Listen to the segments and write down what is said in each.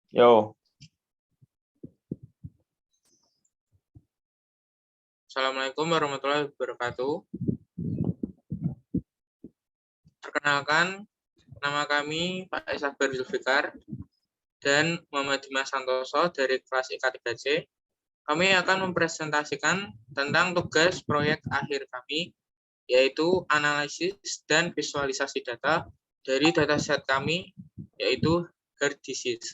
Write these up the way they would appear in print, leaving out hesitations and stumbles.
Yo, Assalamualaikum warahmatullahi wabarakatuh. Perkenalkan, nama kami Pak Isakbar Zulfikar dan Muhammad Dimas Santoso dari kelas IK3C. Kami akan mempresentasikan tentang tugas proyek akhir kami, yaitu analisis dan visualisasi data dari dataset kami, yaitu heart disease.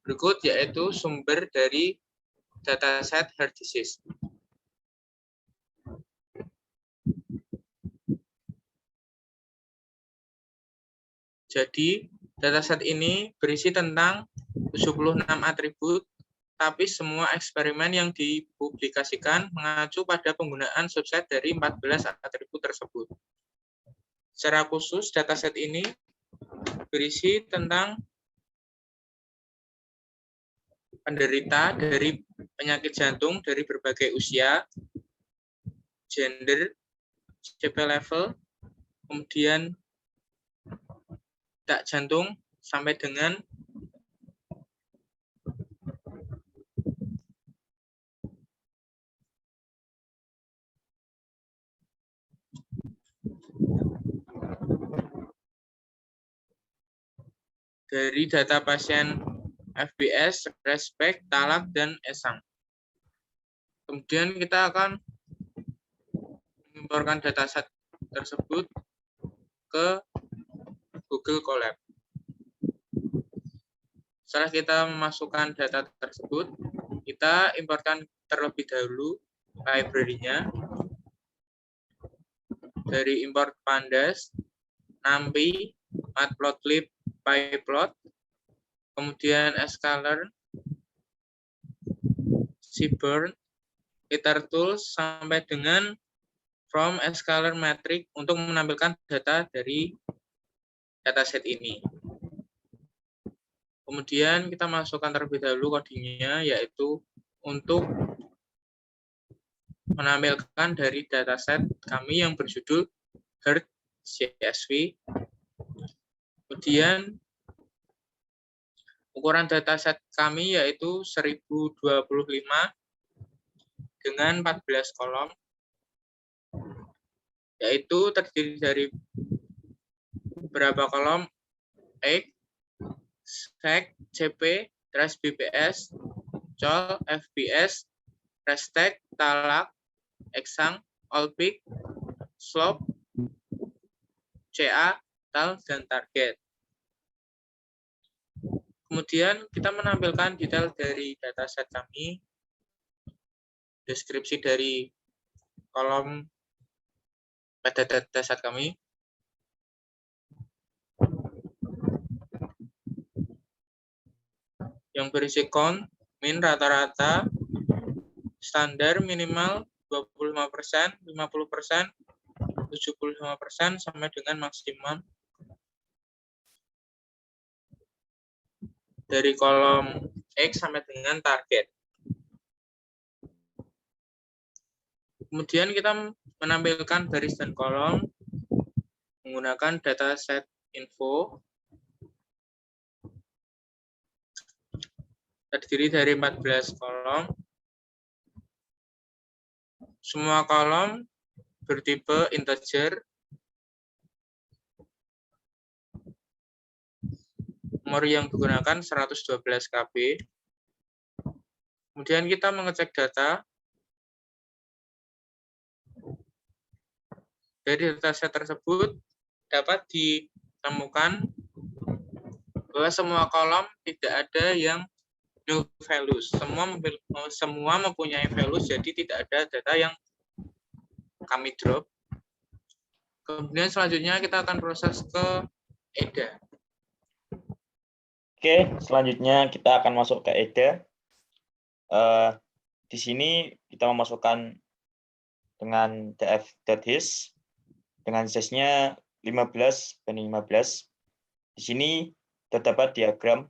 Berikut yaitu sumber dari dataset heart disease. Jadi, dataset ini berisi tentang 76 atribut, tapi semua eksperimen yang dipublikasikan mengacu pada penggunaan subset dari 14 atribut tersebut. Secara khusus, dataset ini berisi tentang penderita dari penyakit jantung dari berbagai usia, gender, CP level, kemudian detak jantung, sampai dengan dari data pasien FBS, Respect, Talak, dan Esang. Kemudian kita akan mengimporkan dataset tersebut ke Google Colab. Setelah kita memasukkan data tersebut, kita importkan terlebih dahulu library-nya. Dari import pandas, NumPy, Matplotlib, PyPlot, kemudian sklearn, Seaborn, itertools, sampai dengan from sklearn metric untuk menampilkan data dari dataset ini. Kemudian kita masukkan terlebih dahulu codingnya, yaitu untuk menampilkan dari dataset kami yang berjudul heart CSV. Kemudian ukuran dataset kami yaitu 1025 dengan 14 kolom, yaitu terdiri dari beberapa kolom X, SEC, CP, Trace BPS, COL, FBS, Restek, Talak, Eksang, Olpik, Slope, CA, TAL, dan Target. Kemudian kita menampilkan detail dari dataset kami, deskripsi dari kolom pada dataset kami, yang berisi count, min, rata-rata, standar, minimal, 25%, 50%, 75%, sampai dengan maksimum. Dari kolom X sampai dengan target. Kemudian kita menampilkan baris dan kolom menggunakan dataset info, terdiri dari 14 kolom. Semua kolom bertipe integer. Nomor yang digunakan 112 KB. Kemudian kita mengecek data. Dari dataset tersebut dapat ditemukan bahwa semua kolom tidak ada yang null values. Semua mempunyai values, jadi tidak ada data yang kami drop. Kemudian selanjutnya kita akan proses ke EDA. oke, selanjutnya kita akan masuk ke EDA. Di sini kita memasukkan dengan df.his dengan size-nya 15:15. Di sini terdapat diagram.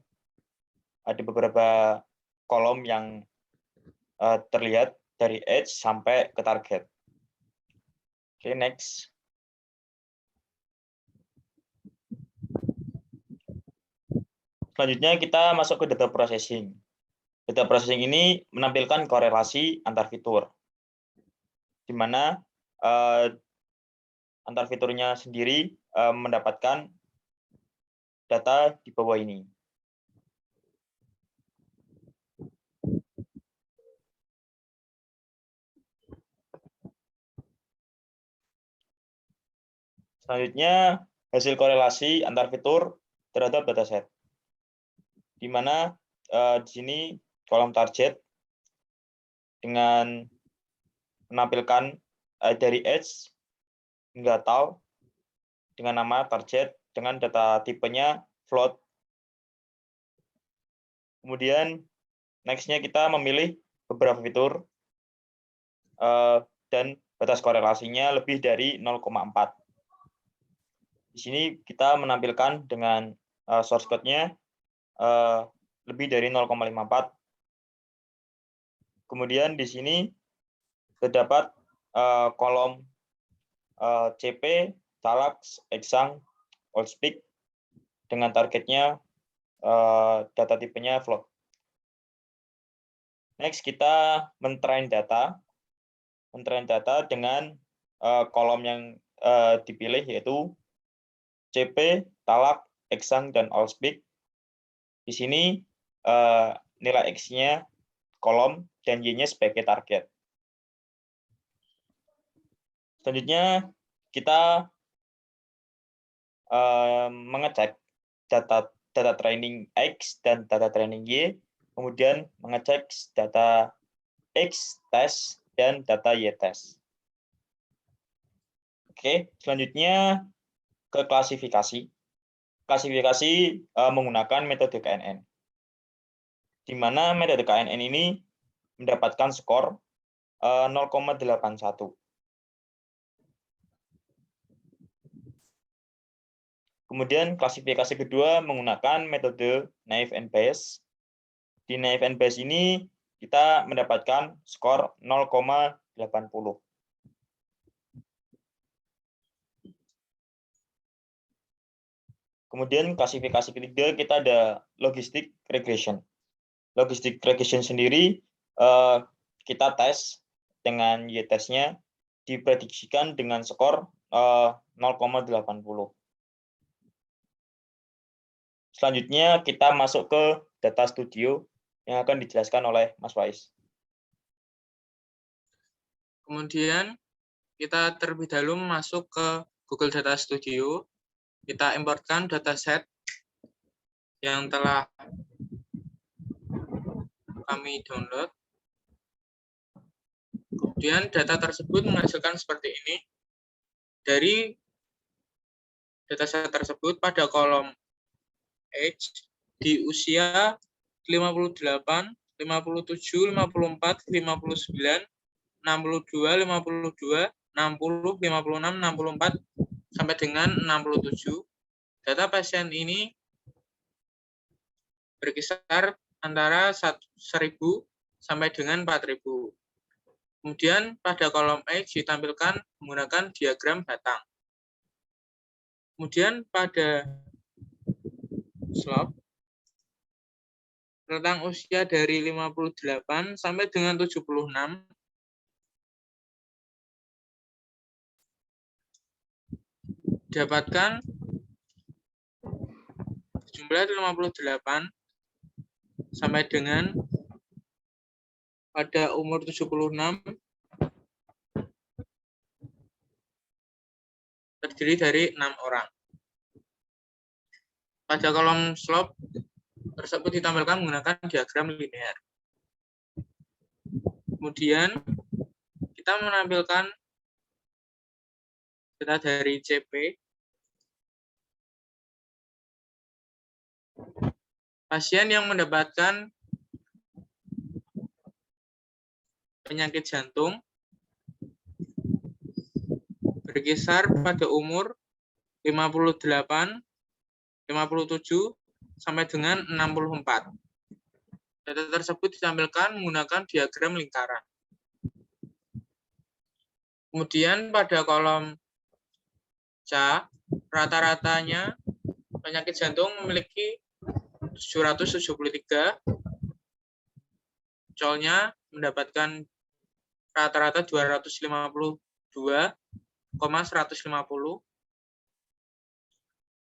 Ada beberapa kolom yang terlihat dari edge sampai ke target. Oke, next. Selanjutnya kita masuk ke data processing. Data processing ini menampilkan korelasi antar fitur, di mana antar fiturnya sendiri mendapatkan data di bawah ini. Selanjutnya, hasil korelasi antar fitur terhadap dataset, di mana di sini kolom target dengan menampilkan dari edge hingga tau dengan nama target dengan data tipenya float. Kemudian next-nya kita memilih beberapa fitur dan batas korelasinya lebih dari 0,4. Di sini kita menampilkan dengan source code-nya lebih dari 0,54. Kemudian di sini terdapat kolom CP, Talax, Exang, Allspeak dengan targetnya data tipenya float. Next kita mentrain data dengan kolom yang dipilih yaitu CP, Talax, Exang, dan Allspeak. Di sini nilai X-nya kolom dan Y-nya sebagai target. Selanjutnya kita mengecek data training X dan data training Y, kemudian mengecek data X test dan data Y test. Oke, selanjutnya ke klasifikasi. Klasifikasi menggunakan metode KNN, di mana metode KNN ini mendapatkan skor 0,81. Kemudian klasifikasi kedua menggunakan metode naive and Bayes. Di naive and Bayes ini kita mendapatkan skor 0,80. Kemudian klasifikasi ketiga kita ada logistic regression. Logistic regression sendiri kita tes dengan Y-testnya diprediksikan dengan skor 0,80. Selanjutnya kita masuk ke data studio yang akan dijelaskan oleh Mas Faiz. Kemudian kita terlebih dahulu masuk ke Google Data Studio. Kita importkan dataset yang telah kami download. Kemudian data tersebut menghasilkan seperti ini. Dari dataset tersebut pada kolom age di usia 58, 57, 54, 59, 62, 52, 60, 56, 64 sampai dengan 67. Data pasien ini berkisar antara 1.000 sampai dengan 4.000. Kemudian pada kolom age ditampilkan menggunakan diagram batang. Kemudian pada slope rentang usia dari 58 sampai dengan 76 dapatkan jumlah 58 sampai dengan pada umur 76 terdiri dari 6 orang. Pada kolom slope tersebut ditampilkan menggunakan diagram linear. Kemudian kita menampilkan data dari CP. Pasien yang mendapatkan penyakit jantung berkisar pada umur 58, 57, sampai dengan 64. Data tersebut ditampilkan menggunakan diagram lingkaran. Kemudian pada kolom C, rata-ratanya penyakit jantung memiliki 773, colnya mendapatkan rata-rata 252,150.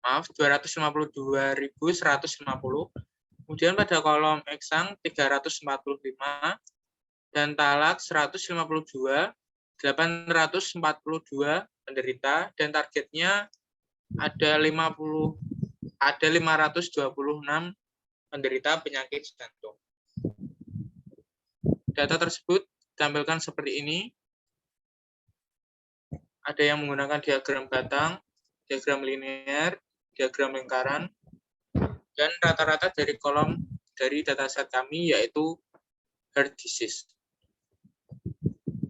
Maaf, 252.150. Kemudian pada kolom eksang 345 dan talak 152, 842 penderita dan targetnya ada 526 penderita penyakit jantung. Data tersebut ditampilkan seperti ini. Ada yang menggunakan diagram batang, diagram linear, diagram lingkaran, dan rata-rata dari kolom dari dataset kami yaitu heart disease.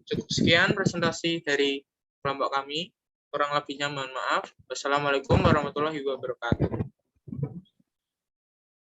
Cukup sekian presentasi dari kelompok kami. Kurang lebihnya mohon maaf. Wassalamualaikum warahmatullahi wabarakatuh.